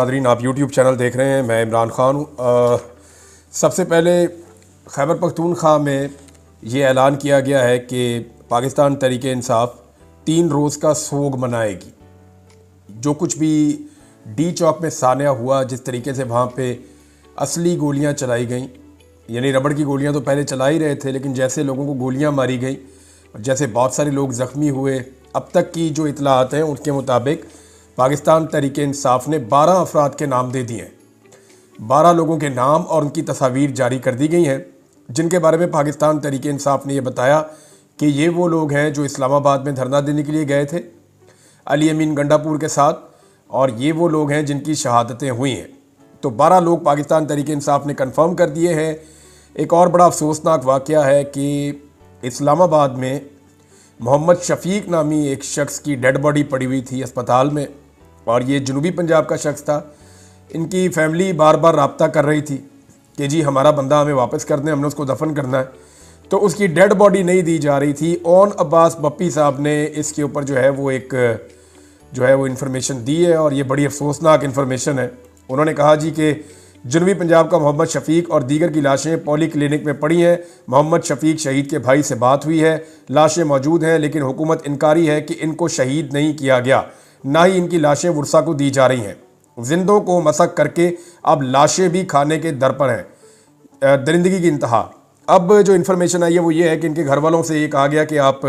Nadreen, आप YouTube channel देख रहे हैं। मैं इमरान ख़ान हूँ। सबसे पहले खैबर पख्तूनख्वा में ये ऐलान किया गया है कि पाकिस्तान तहरीक इंसाफ 3 रोज़ का सोग मनाएगी। जो कुछ भी डी चौक में सानिया हुआ, जिस तरीके से वहाँ पे असली गोलियाँ चलाई गईं, यानी रबड़ की गोलियाँ तो पहले चला ही रहे थे, लेकिन जैसे लोगों को गोलियाँ मारी गई और जैसे बहुत सारे लोग ज़ख्मी हुए, अब तक की जो इतलात हैं उनके मुताबिक पाकिस्तान तहरीक इंसाफ ने 12 अफराद के नाम दे दिए हैं। 12 लोगों के नाम और उनकी तस्वीर जारी कर दी गई हैं, जिनके बारे में पाकिस्तान तहरीक इंसाफ ने यह बताया कि ये वो लोग हैं जो इस्लामाबाद में धरना देने के लिए गए थे अली अमीन गंडापुर के साथ, और ये वो लोग हैं जिनकी शहादतें हुई हैं। तो 12 लोग पाकिस्तान तहरीक इंसाफ ने कन्फर्म कर दिए हैं। एक और बड़ा अफसोसनाक वाक़या है कि इस्लामाबाद में मोहम्मद शफीक नामी एक शख्स की डेड बॉडी पड़ी हुई थी अस्पताल में, और ये जनूबी पंजाब का शख्स था। इनकी फैमिली बार बार रब्ता कर रही थी कि जी हमारा बंदा हमें वापस कर दें, हमने उसको दफन करना है, तो उसकी डेड बॉडी नहीं दी जा रही थी। ओन अब्बास बप्पी साहब ने इसके ऊपर जो है वो इन्फॉर्मेशन दी है, और ये बड़ी अफसोसनाक इन्फॉर्मेशन है। उन्होंने कहा जी कि जनूबी पंजाब का मोहम्मद शफीक और दीगर की लाशें पॉली क्लिनिक में पड़ी हैं। मोहम्मद शफीक शहीद के भाई से बात हुई है, लाशें मौजूद हैं, लेकिन हुकूमत इनकारी है कि इनको शहीद नहीं किया गया, ना ही इनकी लाशें वर्सा को दी जा रही हैं। जिंदों को मसक करके अब लाशें भी खाने के दर पर हैं। दरिंदगी की इंतहा। अब जो इन्फॉर्मेशन आई है वो ये है कि इनके घर वालों से ये कहा गया कि आप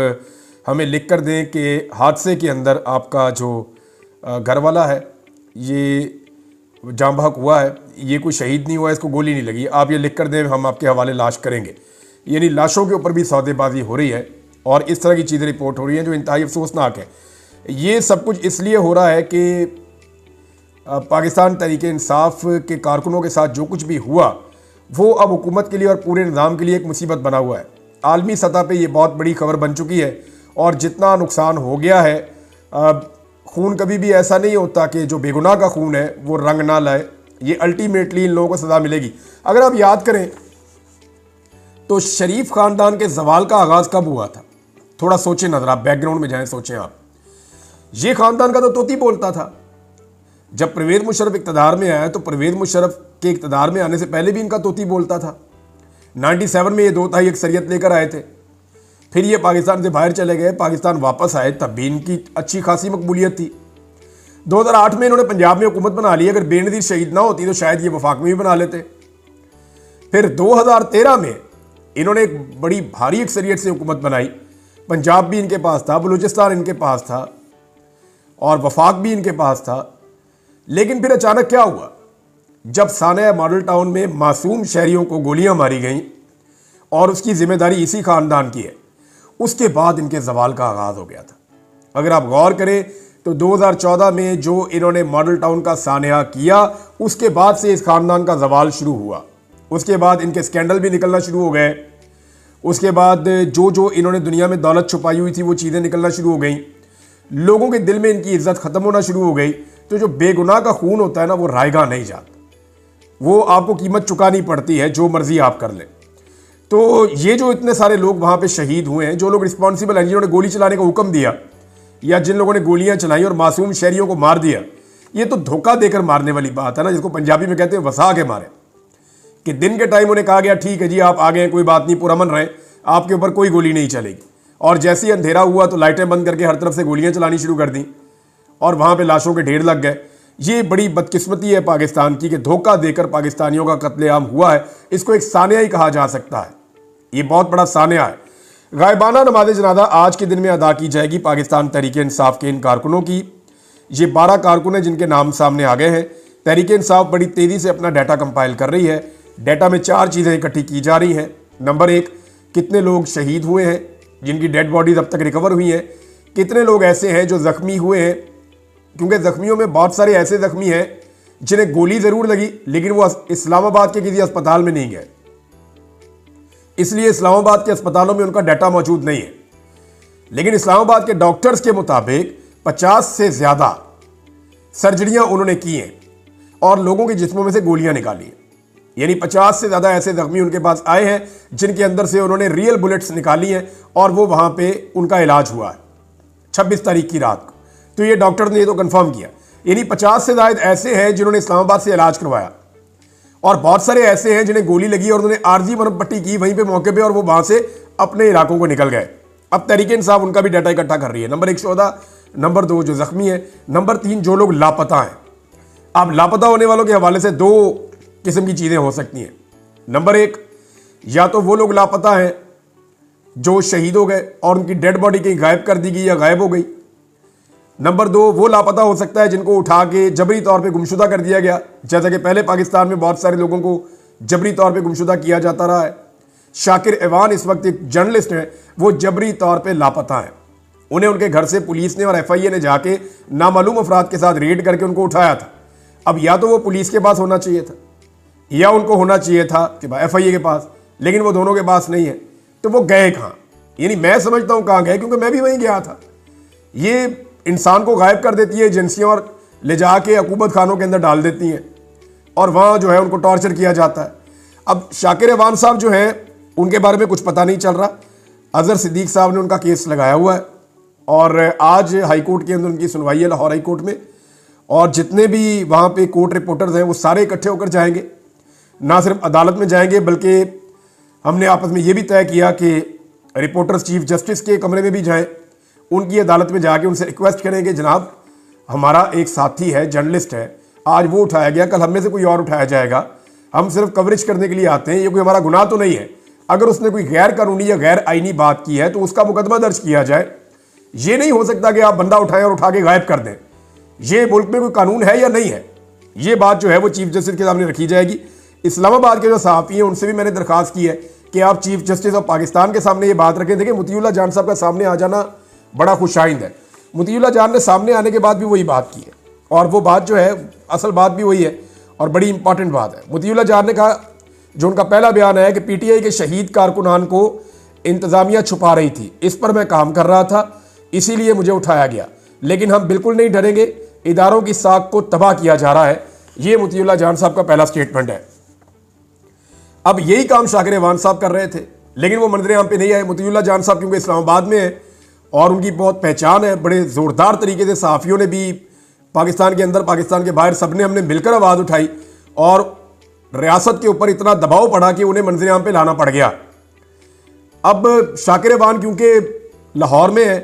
हमें लिख कर दें कि हादसे के अंदर आपका जो घर वाला है ये जाम बहक हुआ है, ये कोई शहीद नहीं हुआ, इसको गोली नहीं लगी, आप ये लिख कर दें, हम आपके हवाले लाश करेंगे। यानी लाशों के ऊपर भी सौदेबाजी हो रही है और इस तरह की चीज़ें रिपोर्ट हो रही हैं जो इंतहाई अफसोसनाक है। ये सब कुछ इसलिए हो रहा है कि पाकिस्तान तहरीक इंसाफ के कारकुनों के साथ जो कुछ भी हुआ वो अब हुकूमत के लिए और पूरे निज़ाम के लिए एक मुसीबत बना हुआ है। आलमी सतह पे ये बहुत बड़ी खबर बन चुकी है, और जितना नुकसान हो गया है, खून कभी भी ऐसा नहीं होता कि जो बेगुनाह का खून है वो रंग ना लाए। ये अल्टीमेटली इन लोगों को सज़ा मिलेगी। अगर आप याद करें तो शरीफ ख़ानदान के जवाल का आगाज़ कब हुआ था, थोड़ा सोचें, नजर आप बैकग्राउंड में जाएं, सोचें आप। ये ख़ानदान का तो तोती बोलता था। जब परवेज़ मुशर्रफ इक़्तिदार में आया तो परवेज़ मुशर्रफ के इक़्तिदार में आने से पहले भी इनका तोती बोलता था। 97 में ये 2/3 अक्सरियत लेकर आए थे, फिर ये पाकिस्तान से बाहर चले गए, पाकिस्तान वापस आए, तब भी इनकी अच्छी खासी मकबूलियत थी। 2008 में इन्होंने पंजाब में हुकूमत बना ली। अगर बेनज़ीर शहीद ना होती तो शायद ये वफाक में भी बना लेते। फिर 2013 में इन्होंने एक बड़ी भारी अक्सरियत से हुकूमत बनाई। पंजाब भी इनके पास था, बलूचिस्तान इनके पास था, और वफाक भी इनके पास था। लेकिन फिर अचानक क्या हुआ, जब सानिया मॉडल टाउन में मासूम शहरियों को गोलियां मारी गईं और उसकी जिम्मेदारी इसी खानदान की है, उसके बाद इनके जवाल का आगाज़ हो गया था। अगर आप गौर करें तो 2014 में जो इन्होंने मॉडल टाउन का सानिया किया, उसके बाद से इस खानदान का जवाल शुरू हुआ। उसके बाद इनके स्कैंडल भी निकलना शुरू हो गए। उसके बाद जो इन्होंने दुनिया में दौलत छुपाई हुई थी वो चीज़ें निकलना शुरू हो गई। लोगों के दिल में इनकी इज्जत ख़त्म होना शुरू हो गई। तो जो बेगुनाह का खून होता है ना, वो रायगा नहीं जाता, वो आपको कीमत चुकानी पड़ती है, जो मर्जी आप कर लें। तो ये जो इतने सारे लोग वहाँ पे शहीद हुए हैं, जो लोग रिस्पॉन्सिबल हैं, जिन्होंने गोली चलाने का हुक्म दिया या जिन लोगों ने गोलियाँ चलाई और मासूम शहरियों को मार दिया, ये तो धोखा देकर मारने वाली बात है ना, जिसको पंजाबी में कहते हैं वसा के मारे। कि दिन के टाइम उन्हें कहा गया ठीक है जी आप आ गए, कोई बात नहीं, पुरअमन रहे, आपके ऊपर कोई गोली नहीं चलेगी, और जैसे ही अंधेरा हुआ तो लाइटें बंद करके हर तरफ से गोलियां चलानी शुरू कर दी और वहां पे लाशों के ढेर लग गए। ये बड़ी बदकिस्मती है पाकिस्तान की कि धोखा देकर पाकिस्तानियों का कत्लेआम हुआ है। इसको एक सानिया ही कहा जा सकता है, ये बहुत बड़ा सानिया है। गायबाना नमाज जनाजा आज के दिन में अदा की जाएगी पाकिस्तान तहरीक इंसाफ के इन कारकुनों की। ये 12 कारकुन हैं जिनके नाम सामने आ गए हैं। तहरीक इंसाफ बड़ी तेज़ी से अपना डाटा कंपाइल कर रही है। डाटा में 4 चीज़ें इकट्ठी की जा रही हैं। नंबर 1, कितने लोग शहीद हुए हैं जिनकी डेड बॉडीज अब तक रिकवर हुई हैं। कितने लोग ऐसे हैं जो ज़ख्मी हुए हैं, क्योंकि ज़ख्मियों में बहुत सारे ऐसे ज़ख्मी हैं जिन्हें गोली ज़रूर लगी लेकिन वो इस्लामाबाद के किसी अस्पताल में नहीं गए, इसलिए इस्लामाबाद के अस्पतालों में उनका डाटा मौजूद नहीं है। लेकिन इस्लामाबाद के डॉक्टर्स के मुताबिक 50 से ज़्यादा सर्जरियां उन्होंने की हैं और लोगों के जिस्मों में से गोलियां निकाली हैं। यानी 50 से ज़्यादा ऐसे ज़ख्मी उनके पास आए हैं जिनके अंदर से उन्होंने रियल बुलेट्स निकाली हैं और वो वहाँ पे उनका इलाज हुआ है 26 तारीख की रात को। तो ये डॉक्टर ने ये तो कंफर्म किया। यानी 50 से ज़ायद ऐसे हैं जिन्होंने इस्लामाबाद से इलाज करवाया, और बहुत सारे ऐसे हैं जिन्हें गोली लगी और उन्होंने आर्जी मरहम पट्टी की वहीं पे मौके पे, और वो वहां से अपने इलाकों को निकल गए। अब तहरीक इंसाफ उनका भी डाटा इकट्ठा कर रही है। नंबर 1 शोहदा, नंबर 2 जो जख्मी है, नंबर 3 जो लोग लापता हैं। अब लापता होने वालों के हवाले से 2 किस्म की चीज़ें हो सकती हैं। नंबर 1, या तो वो लोग लापता हैं जो शहीद हो गए और उनकी डेड बॉडी कहीं गायब कर दी गई या गायब हो गई। नंबर 2, वो लापता हो सकता है जिनको उठा के जबरी तौर पे गुमशुदा कर दिया गया, जैसा कि पहले पाकिस्तान में बहुत सारे लोगों को जबरी तौर पे गुमशुदा किया जाता रहा है। शाकिर एवान इस वक्त एक जर्नलिस्ट हैं, वो जबरी तौर पे लापता हैं। उन्हें उनके घर से पुलिस ने और FIA ने जाके नामालूम अफराद के साथ रेड करके उनको उठाया था। अब या तो वो पुलिस के पास होना चाहिए था या उनको होना चाहिए था कि FIA के पास, लेकिन वो दोनों के पास नहीं है। तो वो गए कहाँ? यानी मैं समझता हूँ कहाँ गए, क्योंकि मैं भी वहीं गया था। ये इंसान को गायब कर देती है एजेंसियाँ और ले जाके हुकूमत खानों के अंदर डाल देती हैं, और वहाँ जो है उनको टॉर्चर किया जाता है। अब शाकिर एवान साहब जो हैं उनके बारे में कुछ पता नहीं चल रहा। अजहर सिद्दीक साहब ने उनका केस लगाया हुआ है और आज हाई कोर्ट के अंदर उनकी सुनवाई है, लाहौर हाई कोर्ट में, और जितने भी वहाँ पे कोर्ट रिपोर्टर्स हैं वो सारे इकट्ठे होकर जाएंगे। ना सिर्फ अदालत में जाएंगे बल्कि हमने आपस में ये भी तय किया कि रिपोर्टर्स चीफ जस्टिस के कमरे में भी जाएं, उनकी अदालत में जाके उनसे रिक्वेस्ट करेंगे, जनाब हमारा एक साथी है, जर्नलिस्ट है, आज वो उठाया गया, कल हम में से कोई और उठाया जाएगा, हम सिर्फ कवरेज करने के लिए आते हैं, ये कोई हमारा गुनाह तो नहीं है। अगर उसने कोई गैर कानूनी या गैर आईनी बात की है तो उसका मुकदमा दर्ज किया जाए। ये नहीं हो सकता कि आप बंदा उठाएं और उठा के गायब कर दें। ये मुल्क में कोई कानून है या नहीं है, ये बात जो है वो चीफ जस्टिस के सामने रखी जाएगी। इस्लामाबाद के जो सहाफ़ी हैं उनसे भी मैंने दरख्वास्त की है कि आप चीफ जस्टिस ऑफ पाकिस्तान के सामने ये बात रखें। देखिए, मोतीउल्लाह जान साहब का सामने आ जाना बड़ा खुशाइंद है। मोतीउल्लाह जान ने सामने आने के बाद भी वही बात की है, और वो बात जो है असल बात भी वही है और बड़ी इंपॉर्टेंट बात है। मोतीउल्लाह जान ने कहा, जो उनका पहला बयान है कि PTI के शहीद कारकुनान को इंतज़ामिया छुपा रही थी, इस पर मैं काम कर रहा था, इसीलिए मुझे उठाया गया, लेकिन हम बिल्कुल नहीं डरेंगे, इदारों की साख को तबाह किया जा रहा है। ये मोतीउल्लाह जान साहब का पहला स्टेटमेंट है। अब यही काम शाकिर एवान साहब कर रहे थे, लेकिन वो मंजर आम पे नहीं आए। मोतीउल्लाह जान साहब क्योंकि इस्लामाबाद में है और उनकी बहुत पहचान है, बड़े ज़ोरदार तरीके से सहाफ़ियों ने भी, पाकिस्तान के अंदर पाकिस्तान के बाहर, सबने हमने मिलकर आवाज़ उठाई और रियासत के ऊपर इतना दबाव पड़ा कि उन्हें मंजर आम पे लाना पड़ गया। अब शाकिर एवान क्योंकि लाहौर में है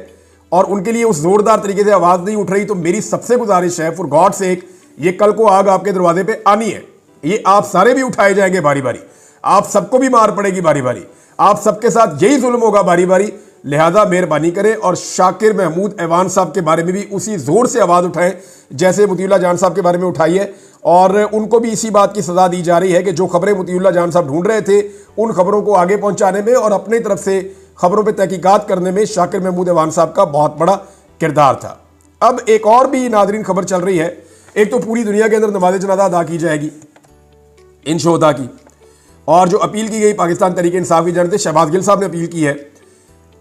और उनके लिए उस जोरदार तरीके से आवाज़ नहीं उठ रही, तो मेरी सबसे गुजारिश है, फॉर गॉड सेक, ये कल को आग आपके दरवाजे पे आनी है, ये आप सारे भी उठाए जाएंगे बारी बारी, आप सबको भी मार पड़ेगी बारी बारी, आप सबके साथ यही जुल्म होगा बारी बारी। लिहाजा मेहरबानी करें और शाकिर महमूद एवान साहब के बारे में भी उसी जोर से आवाज़ उठाएं जैसे मोतीउल्लाह जान साहब के बारे में उठाई है, और उनको भी इसी बात की सज़ा दी जा रही है कि जो खबरें मोतीउल्लाह जान साहब ढूंढ रहे थे उन खबरों को आगे पहुंचाने में और अपनी तरफ से खबरों पर तहकीकात करने में शाकिर महमूद एवान साहब का बहुत बड़ा किरदार था। अब एक और भी नादरीन खबर चल रही है। एक तो पूरी दुनिया के अंदर नमाज जनाजा अदा की जाएगी इन शोहदा की, और जो अपील की गई पाकिस्तान तहरीक इंसाफ की जानते शहबाज गिल साहब ने अपील की है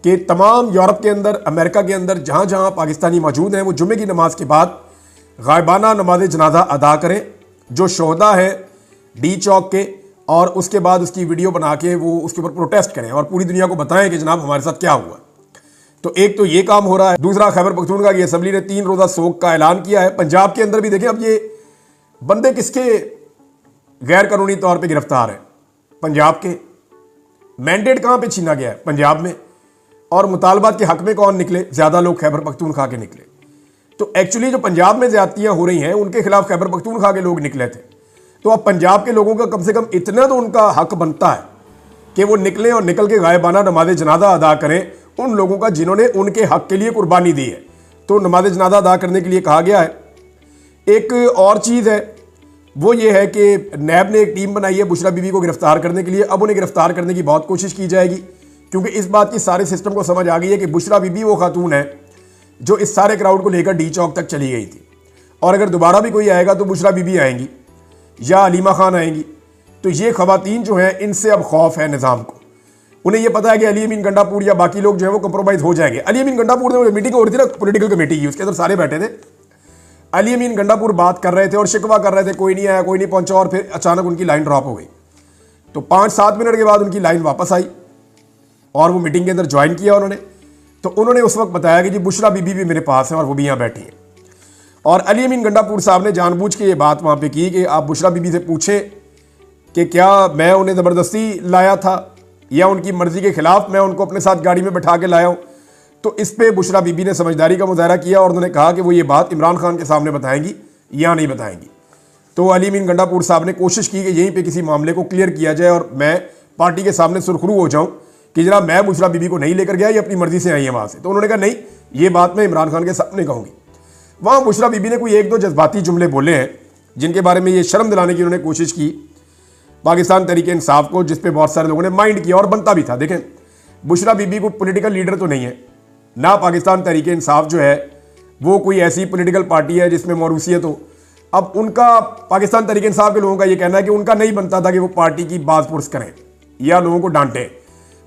कि तमाम यूरोप के अंदर, अमेरिका के अंदर जहाँ जहाँ पाकिस्तानी मौजूद हैं वो जुमे की नमाज के बाद गायबाना नमाज जनाजा अदा करें, जो शोहदा है डी चौक के, और उसके बाद उसकी वीडियो बना के वो उसके ऊपर प्रोटेस्ट करें और पूरी दुनिया को बताएं कि जनाब हमारे साथ क्या हुआ। तो एक तो ये काम हो रहा है। दूसरा, खैबर पख्तूनख्वा की असम्बली ने 3 रोज़ा सोग का ऐलान किया है। पंजाब के अंदर भी देखें, अब ये बंदे किसके गैर कानूनी तौर पर गिरफ्तार हैं? पंजाब के। मैंडेट कहाँ पे छीना गया है? पंजाब में। और मुतालबात के हक में कौन निकले? ज़्यादा लोग खैबर पख्तूनख्वा के निकले। तो एक्चुअली जो पंजाब में ज़्यादतियाँ हो रही हैं उनके खिलाफ खैबर पख्तूनख्वा के लोग निकले थे। तो अब पंजाब के लोगों का कम से कम इतना तो उनका हक बनता है कि वो निकलें और निकल के गायबाना नमाज जनाजा अदा करें उन लोगों का जिन्होंने उनके हक के लिए कुर्बानी दी है। तो नमाज जनाजा अदा करने के लिए कहा गया है। एक और चीज़ है, वो ये है कि नैब ने एक टीम बनाई है बुशरा बीबी को गिरफ्तार करने के लिए। अब उन्हें गिरफ्तार करने की बहुत कोशिश की जाएगी, क्योंकि इस बात की सारे सिस्टम को समझ आ गई है कि बुशरा बीबी वो खातून है जो इस सारे क्राउड को लेकर डी चौक तक चली गई थी, और अगर दोबारा भी कोई आएगा तो बुशरा बीबी आएंगी या अलीमा खान आएंगी। तो ये खवातीन जो हैं इनसे अब खौफ है निज़ाम को। उन्हें ये पता है कि अली अमीन गंडापुर या बाकी लोग जो है वो कंप्रोमाइज़ हो जाएंगे। अली अमीन गंडापुर ने मीटिंग हो रही थी ना पॉलिटिकल कमेटी की, उसके अंदर सारे बैठे थे। अली अमीन गंडापुर बात कर रहे थे और शिकवा कर रहे थे, कोई नहीं आया, कोई नहीं पहुंचा, और फिर अचानक उनकी लाइन ड्रॉप हो गई। तो 5-7 मिनट के बाद उनकी लाइन वापस आई और वो मीटिंग के अंदर ज्वाइन किया उन्होंने। तो उन्होंने उस वक्त बताया कि जी बुशरा बीबी भी मेरे पास है और वो भी यहाँ बैठी है। और अली अमीन गंडापुर साहब ने जानबूझ के ये बात वहाँ पे की कि आप बुशरा बीबी से पूछें कि क्या मैं उन्हें ज़बरदस्ती लाया था या उनकी मर्ज़ी के ख़िलाफ़ मैं उनको अपने साथ गाड़ी में बैठा के लाया हूँ। तो इस पर बुशरा बीबी ने समझदारी का मुजाहरा किया और उन्होंने कहा कि वो ये बात इमरान खान के सामने बताएंगी या नहीं बताएंगी। तो अली अमीन गंडापुर साहब ने कोशिश की कि यहीं पे किसी मामले को क्लियर किया जाए और मैं पार्टी के सामने सुरखरू हो जाऊं कि जनाब मैं बुशरा बीबी को नहीं लेकर गया, ये अपनी मर्जी से आई है वहाँ से। तो उन्होंने कहा नहीं, ये बात मैं इमरान खान के सामने कहूँगी। वहाँ बुशरा बीबी ने कोई एक दो जज्बाती जुमले बोले हैं जिनके बारे में ये शर्म दिलाने की उन्होंने कोशिश की पाकिस्तान तहरीके इंसाफ को, जिस पे बहुत सारे लोगों ने माइंड किया और बनता भी था। देखें, बुशरा बीबी को पॉलिटिकल लीडर तो नहीं है ना, पाकिस्तान तहरीके इंसाफ जो है वो कोई ऐसी पॉलिटिकल पार्टी है जिसमें मौरूसियत हो। अब उनका, पाकिस्तान तहरीके इंसाफ के लोगों का ये कहना है कि उनका नहीं बनता था कि वो पार्टी की बात पुरस करें या लोगों को डांटें।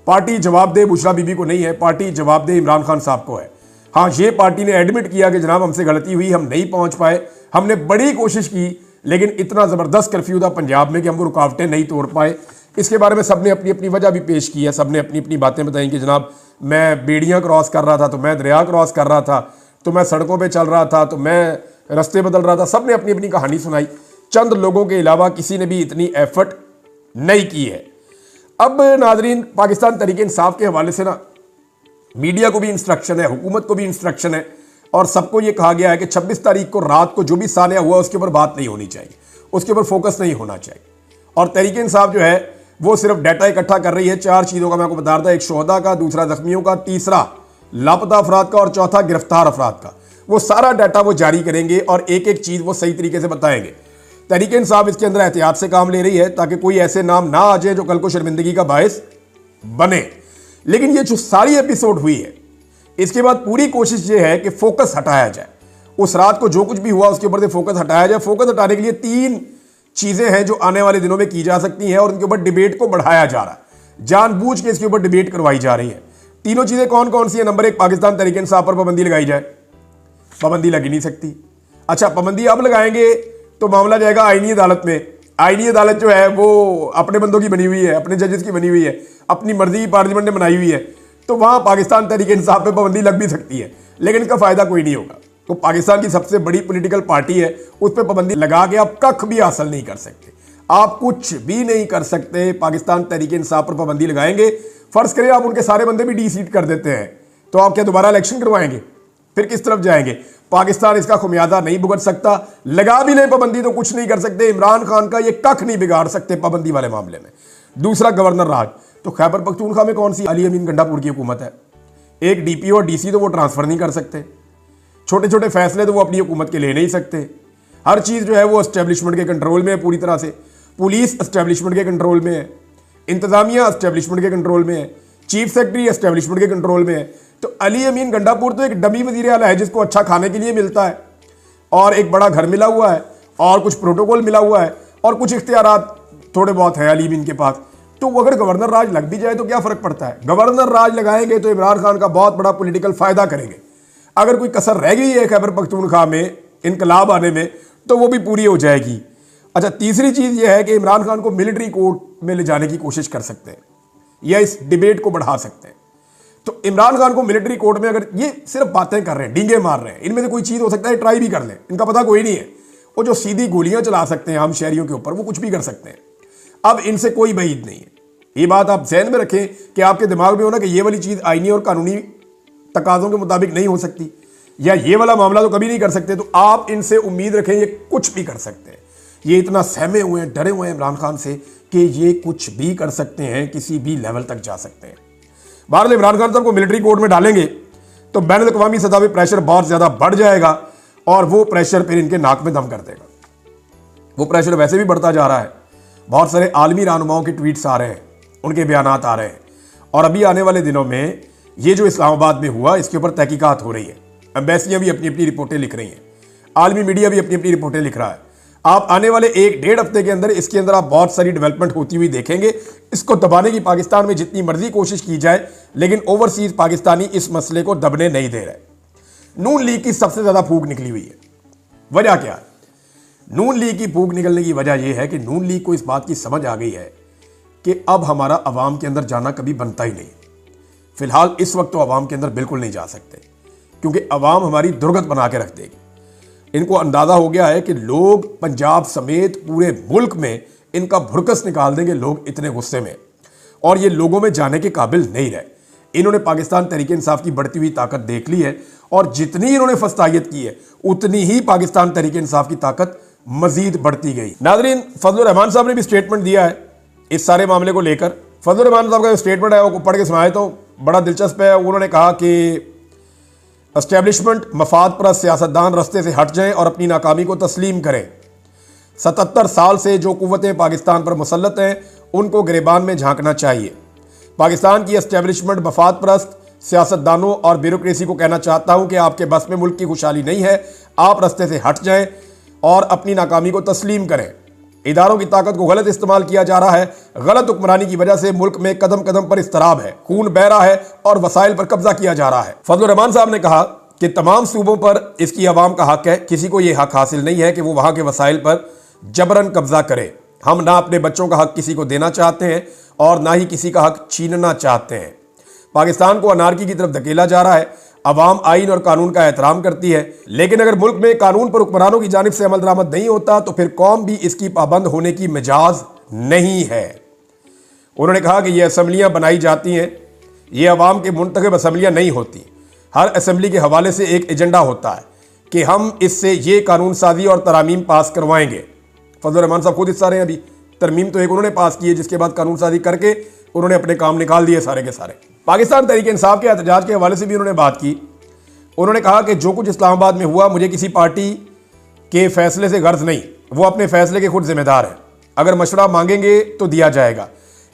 पार्टी जवाबदेह बुशरा बीबी को नहीं है, पार्टी जवाबदेह इमरान खान साहब को है। हाँ, ये पार्टी ने एडमिट किया कि जनाब हमसे गलती हुई, हम नहीं पहुंच पाए, हमने बड़ी कोशिश की, लेकिन इतना ज़बरदस्त कर्फ्यू था पंजाब में कि हम वो रुकावटें नहीं तोड़ पाए। इसके बारे में सबने अपनी अपनी वजह भी पेश की है, सबने अपनी अपनी बातें बताई कि जनाब मैं बेड़ियाँ क्रॉस कर रहा था, तो मैं दरिया क्रॉस कर रहा था, तो मैं सड़कों पर चल रहा था, तो मैं रास्ते बदल रहा था। सबने अपनी अपनी कहानी सुनाई। चंद लोगों के अलावा किसी ने भी इतनी एफर्ट नहीं की है। अब नाजरीन, पाकिस्तान तहरीके इंसाफ के हवाले से ना मीडिया को भी इंस्ट्रक्शन है, हुकूमत को भी इंस्ट्रक्शन है और सबको ये कहा गया है कि 26 तारीख को रात को जो भी सानिया हुआ उसके ऊपर बात नहीं होनी चाहिए, उसके ऊपर फोकस नहीं होना चाहिए। और तहरीके इंसाफ जो है वो सिर्फ डाटा इकट्ठा कर रही है। 4 चीज़ों का मैं आपको बता रहा था, एक शोहदा का, दूसरा जख्मियों का, तीसरा लापता अफराद का और चौथा गिरफ्तार अफराद का। वो सारा डाटा वो जारी करेंगे और एक एक चीज़ वो सही तरीके से बताएंगे। तहरीके इंसाफ इसके अंदर एहतियात से काम ले रही है ताकि कोई ऐसे नाम ना आ जाए जो कल को शर्मिंदगी का बायस बने। लेकिन ये जो सारी एपिसोड हुई है, इसके बाद पूरी कोशिश ये है कि फोकस हटाया जाए। उस रात को जो कुछ भी हुआ उसके ऊपर से फोकस हटाया जाए। फोकस हटाने के लिए 3 चीज़ें हैं जो आने वाले दिनों में की जा सकती हैं और उनके ऊपर डिबेट को बढ़ाया जा रहा है, जानबूझ के इसके ऊपर डिबेट करवाई जा रही है। तीनों चीज़ें कौन कौन सी है? नंबर 1, पाकिस्तान तहरीके इंसाफ पर पाबंदी लगाई जाए। पाबंदी लग ही नहीं सकती। अच्छा, पाबंदी अब लगाएंगे तो मामला जाएगा आईनी अदालत में। आईनी अदालत जो है वो अपने बंदों की बनी हुई है, अपने जजेस की बनी हुई है, अपनी मर्जी की पार्लियामेंट ने बनाई हुई है। तो वहाँ पाकिस्तान तहरीके इंसाफ पे पाबंदी लग भी सकती है, लेकिन इसका फ़ायदा कोई नहीं होगा। तो पाकिस्तान की सबसे बड़ी पॉलिटिकल पार्टी है, उस पर पाबंदी लगा के आप कख भी हासिल नहीं कर सकते, आप कुछ भी नहीं कर सकते। पाकिस्तान तहरीके इंसाफ पर पाबंदी लगाएंगे, फ़र्ज़ करें आप उनके सारे बंदे भी डी-सीट कर देते हैं, तो आप क्या दोबारा इलेक्शन करवाएंगे? फिर किस तरफ जाएंगे? पाकिस्तान इसका खुमियाजा नहीं भुगत सकता। लगा भी नहीं पाबंदी तो कुछ नहीं कर सकते। इमरान खान का ये कख नहीं बिगाड़ सकते पाबंदी वाले मामले में। दूसरा, गवर्नर राज। तो खैबर पख्तूनख्वा में कौन सी अली अमीन गंडापुर की हुकूमत है? एक डीपीओ और डीसी तो वो ट्रांसफ़र नहीं कर सकते, छोटे छोटे फैसले तो वो अपनी हुकूमत के ले नहीं सकते। हर चीज़ जो है वो एस्टेब्लिशमेंट के कंट्रोल में है पूरी तरह से। पुलिस एस्टेब्लिशमेंट के कंट्रोल में है, इंतज़ामिया एस्टेब्लिशमेंट के कंट्रोल में है, चीफ सेक्रेटरी एस्टेब्लिशमेंट के कंट्रोल में है। तो अली अमीन गंडापुर तो एक डमी वज़ीर आला है जिसको अच्छा खाने के लिए मिलता है और एक बड़ा घर मिला हुआ है और कुछ प्रोटोकॉल मिला हुआ है और कुछ इख्तियारात थोड़े बहुत है अली अमीन के पास। तो वो अगर गवर्नर राज लग भी जाए तो क्या फ़र्क पड़ता है? गवर्नर राज लगाएंगे तो इमरान खान का बहुत बड़ा पॉलिटिकल फ़ायदा करेंगे। अगर कोई कसर रह गई है खैबर पख्तूनख्वा में इनकलाब आने में तो वो भी पूरी हो जाएगी। अच्छा, तीसरी चीज़ ये है कि इमरान खान को मिलिट्री कोर्ट में ले जाने की कोशिश कर सकते हैं या इस डिबेट को बढ़ा सकते हैं। तो इमरान खान को मिलिट्री कोर्ट में, अगर ये सिर्फ बातें कर रहे हैं, डींगे मार रहे हैं, इनमें से कोई चीज़ हो सकता है ट्राई भी कर लें, इनका पता कोई नहीं है। वो जो सीधी गोलियां चला सकते हैं आम शहरियों के ऊपर, वो कुछ भी कर सकते हैं। अब इनसे कोई बईद नहीं है। ये बात आप ज़हन में रखें कि आपके दिमाग में हो ना कि ये वाली चीज़ आईनी और कानूनी तकाज़ों के मुताबिक नहीं हो सकती या ये वाला मामला तो कभी नहीं कर सकते, तो आप इनसे उम्मीद रखें ये कुछ भी कर सकते हैं। ये इतना सहमे हुए हैं, डरे हुए हैं इमरान खान से कि ये कुछ भी कर सकते हैं, किसी भी लेवल तक जा सकते हैं। बहरहाल इमरान खान साहब को मिलिट्री कोर्ट में डालेंगे तो बैन अल-अक़वामी सतह पे प्रेशर बहुत ज़्यादा बढ़ जाएगा और वो प्रेशर फिर इनके नाक में दम कर देगा। वो प्रेशर वैसे भी बढ़ता जा रहा है। बहुत सारे आलमी रहनुमाओं के ट्वीट्स आ रहे हैं, उनके बयानात आ रहे हैं और अभी आने वाले दिनों में ये जो इस्लामाबाद में हुआ इसके ऊपर तहकीकात हो रही है। एम्बेसियाँ भी अपनी अपनी रिपोर्टें लिख रही हैं, आलमी मीडिया भी अपनी अपनी रिपोर्टें लिख रहा है। आप आने वाले 1-1.5 हफ्ते के अंदर इसके अंदर आप बहुत सारी डेवलपमेंट होती हुई देखेंगे। इसको दबाने की पाकिस्तान में जितनी मर्जी कोशिश की जाए, लेकिन ओवरसीज पाकिस्तानी इस मसले को दबने नहीं दे रहे। नून लीग की सबसे ज़्यादा फूक निकली हुई है। वजह क्या है? नून लीग की फूक निकलने की वजह यह है कि नून लीग को इस बात की समझ आ गई है कि अब हमारा अवाम के अंदर जाना कभी बनता ही नहीं। फिलहाल इस वक्त तो अवाम के अंदर बिल्कुल नहीं जा सकते क्योंकि अवाम हमारी दुर्गत बना के रख देगी। इनको अंदाज़ा हो गया है कि लोग पंजाब समेत पूरे मुल्क में इनका भुरकस निकाल देंगे, लोग इतने गुस्से में, और ये लोगों में जाने के काबिल नहीं रहे। इन्होंने पाकिस्तान तहरीक इंसाफ की बढ़ती हुई ताकत देख ली है, और जितनी इन्होंने फस्तायत की है उतनी ही पाकिस्तान तहरीक इंसाफ की ताकत मजीद बढ़ती गई। नाजरीन, फजलुर रहमान साहब ने भी स्टेटमेंट दिया है इस सारे मामले को लेकर। फजलुर रहमान साहब का जो स्टेटमेंट है वो पढ़ के सुनाए तो बड़ा दिलचस्प है। उन्होंने कहा कि एस्टेब्लिशमेंट मफाद परस्त सियासतदान रस्ते से हट जाएं और अपनी नाकामी को तस्लीम करें। 77 साल से जो कुव्वतें पाकिस्तान पर मुसल्लत हैं उनको गिरबान में झांकना चाहिए। पाकिस्तान की एस्टेब्लिशमेंट मफाद परस्त सियासतदानों और ब्यूरोक्रेसी को कहना चाहता हूं कि आपके बस में मुल्क की खुशहाली नहीं है, आप रस्ते से हट जाएं और अपनी नाकामी को तस्लीम करें। इदारों की ताकत को गलत इस्तेमाल किया जा रहा है। गलत हुक्मरानी की वजह से मुल्क में कदम कदम पर इस्तराब है, खून बह रहा है और वसाइल पर कब्जा किया जा रहा है। फजलुर रहमान साहब ने कहा कि तमाम सूबों पर इसकी आवाम का हक है, किसी को यह हक हासिल नहीं है कि वो वहां के वसाइल पर जबरन कब्जा करे। हम ना अपने बच्चों का हक किसी को देना चाहते हैं और ना ही किसी का हक छीनना चाहते हैं। पाकिस्तान को अनारकी की तरफ धकेला जा रहा है। अवाम आइन और कानून का एहतराम करती है, लेकिन अगर मुल्क में कानून पर हुक्मरानों की जानिब से अमल दरामद नहीं होता तो फिर कौम भी इसकी पाबंद होने की मिजाज नहीं है। उन्होंने कहा कि ये असम्बलियां बनाई जाती हैं, ये अवाम के मुंतखब असम्बलियां नहीं होती। हर असम्बली के हवाले से एक एजेंडा होता है कि हम इससे ये कानून साजी और तरामीम पास करवाएंगे। फजलुर रहमान साहब खुद हिस्सा रहे हैं। अभी तरमीम तो एक उन्होंने पास की है, जिसके बाद कानून साजी करके उन्होंने अपने काम निकाल दिए सारे के सारे। पाकिस्तान तहरीक इंसाफ के एहतजाज के हवाले से भी उन्होंने बात की। उन्होंने कहा कि जो कुछ इस्लामाबाद में हुआ मुझे किसी पार्टी के फैसले से गर्ज नहीं, वो अपने फैसले के खुद जिम्मेदार हैं। अगर मशवरा मांगेंगे तो दिया जाएगा।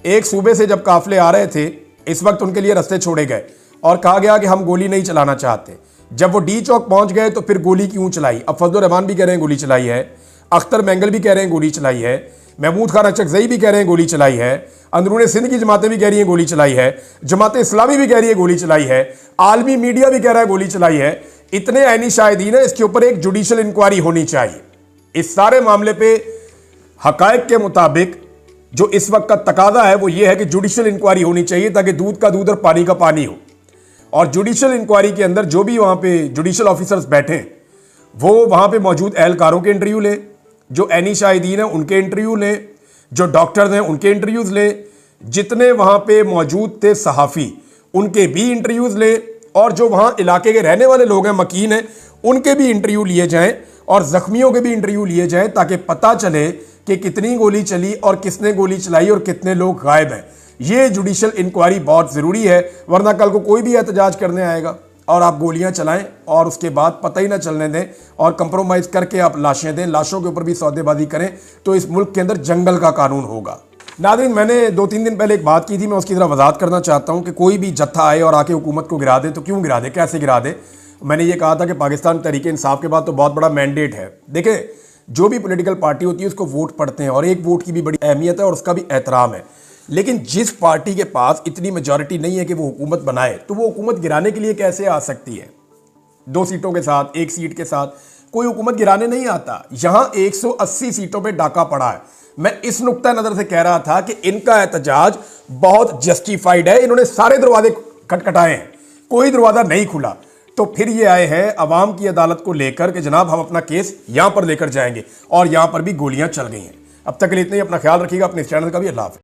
एक सूबे से जब काफिले आ रहे थे इस वक्त उनके लिए रास्ते छोड़े गए और कहा गया कि हम गोली नहीं चलाना चाहते। जब वो डी चौक पहुंच गए तो फिर गोली क्यों चलाई? अब फजलुर रहमान भी कह रहे हैं गोली चलाई है, अख्तर मैंगल भी कह रहे हैं गोली चलाई है, महमूद खान अचकजई भी कह रहे हैं गोली चलाई है, अंदरूनी सिंध की जमातें भी कह रही हैं गोली चलाई है, जमात इस्लामी भी कह रही है गोली चलाई है, आलमी मीडिया भी कह रहा है गोली चलाई है। इतने ऐनी शाहिदीन है, इसके ऊपर एक जुडिशल इंक्वायरी होनी चाहिए। इस सारे मामले पे हकायक के मुताबिक जो इस वक्त का तकाजा है वो ये है कि जुडिशल इंक्वायरी होनी चाहिए ताकि दूध का दूध और पानी का पानी हो। और जुडिशल इंक्वायरी के अंदर जो भी वहां पे जुडिशल ऑफिसर्स बैठे वो वहां पे मौजूद एहलकारों के इंटरव्यू लें, जो ऐनी शाहिदीन हैं उनके इंटरव्यू लें, जो डॉक्टर्स हैं उनके इंटरव्यूज लें, जितने वहां पे मौजूद थे सहाफ़ी उनके भी इंटरव्यूज लें, और जो वहां इलाके के रहने वाले लोग हैं, मकीन हैं, उनके भी इंटरव्यू लिए जाएं और जख्मियों के भी इंटरव्यू लिए जाएं ताकि पता चले कि कितनी गोली चली और किसने गोली चलाई और कितने लोग गायब हैं। ये जुडिशल इंक्वायरी बहुत ज़रूरी है, वरना कल को कोई भी एहतजाज करने आएगा और आप गोलियां चलाएं और उसके बाद पता ही ना चलने दें और कंप्रोमाइज़ करके आप लाशें दें, लाशों के ऊपर भी सौदेबाजी करें, तो इस मुल्क के अंदर जंगल का कानून होगा। नाज़रीन, मैंने 2-3 दिन पहले एक बात की थी, मैं उसकी तरह वजाहत करना चाहता हूं कि कोई भी जत्था आए और आके हुकूमत को गिरा दे तो क्यों गिरा दे, कैसे गिरा दे। मैंने ये कहा था कि पाकिस्तान तहरीक इंसाफ के बाद तो बहुत बड़ा मैंडेट है। देखें, जो भी पोलिटिकल पार्टी होती है उसको वोट पड़ते हैं और एक वोट की भी बड़ी अहमियत है और उसका भी एहतराम है। लेकिन जिस पार्टी के पास इतनी मेजॉरिटी नहीं है कि वो हुकूमत बनाए, तो वो हुकूमत गिराने के लिए कैसे आ सकती है? 2 सीटों के साथ, 1 सीट के साथ कोई हुकूमत गिराने नहीं आता। यहां 180 सीटों पे डाका पड़ा है। मैं इस नुक्ता नजर से कह रहा था कि इनका एहतजाज बहुत जस्टिफाइड है। इन्होंने सारे दरवाजे खटखटाए हैं, कोई दरवाजा नहीं खुला, तो फिर ये आए हैं अवाम की अदालत को लेकर कि जनाब हम अपना केस यहां पर लेकर जाएंगे, और यहां पर भी गोलियां चल गई हैं। अब तक के लिए इतना ही। अपना ख्याल रखिएगा, अपने इस चैनल का भी। अल्लाह हाफ़िज़।